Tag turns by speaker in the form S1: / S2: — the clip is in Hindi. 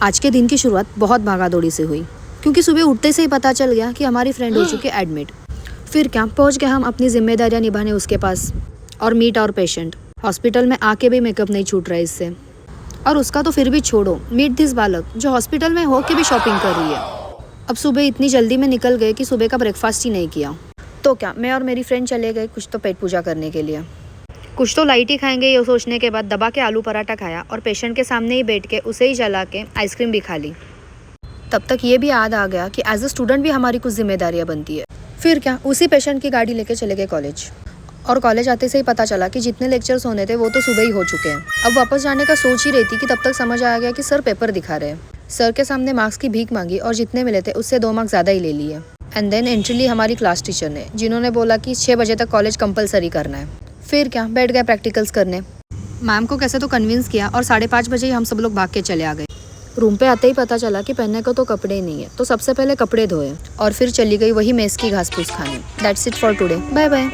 S1: आज के दिन की शुरुआत बहुत भागा-दौड़ी से हुई, क्योंकि सुबह उठते से ही पता चल गया कि हमारी फ्रेंड हो चुकी है एडमिट। फिर क्या, पहुंच गए हम अपनी जिम्मेदारियां निभाने उसके पास, और मीट और पेशेंट। हॉस्पिटल में आके भी मेकअप नहीं छूट रहा है इससे। और उसका तो फिर भी छोड़ो, मीट दिस बालक जो हॉस्पिटल में हो के भी शॉपिंग कर रही है। अब सुबह इतनी जल्दी में निकल गए कि सुबह का ब्रेकफास्ट ही नहीं किया। तो क्या, मैं और मेरी फ्रेंड चले गए कुछ तो पेट पूजा करने के लिए। कुछ तो लाइट ही खाएंगे ये सोचने के बाद दबा के आलू पराठा खाया और पेशेंट के सामने ही बैठ के उसे ही जला के आइसक्रीम भी खा ली। तब तक ये भी याद आ गया कि एज अ स्टूडेंट भी हमारी कुछ जिम्मेदारियां बनती है। फिर क्या, उसी पेशेंट की गाड़ी लेके चले गए कॉलेज। और कॉलेज आते से ही पता चला कि जितने लेक्चर्स होने थे वो तो सुबह ही हो चुके हैं। अब वापस जाने का सोच ही रही थी कि तब तक समझ आ गया कि सर पेपर दिखा रहे हैं। सर के सामने मार्क्स की भीख मांगी और जितने मिले थे उससे 2 मार्क्स ज़्यादा ही ले लिए। एंड देन एंट्री ली हमारी क्लास टीचर ने, जिन्होंने बोला कि 6 बजे तक कॉलेज कंपलसरी करना है। फिर क्या, बैठ गए प्रैक्टिकल्स करने। मैम को कैसे तो कन्विंस किया और 5:30 बजे ही हम सब लोग भाग के चले आ गए। रूम पे आते ही पता चला कि पहनने को तो कपड़े ही नहीं है, तो सबसे पहले कपड़े धोए और फिर चली गई वही मेस की घास फूस खाने। That's it for today, bye bye.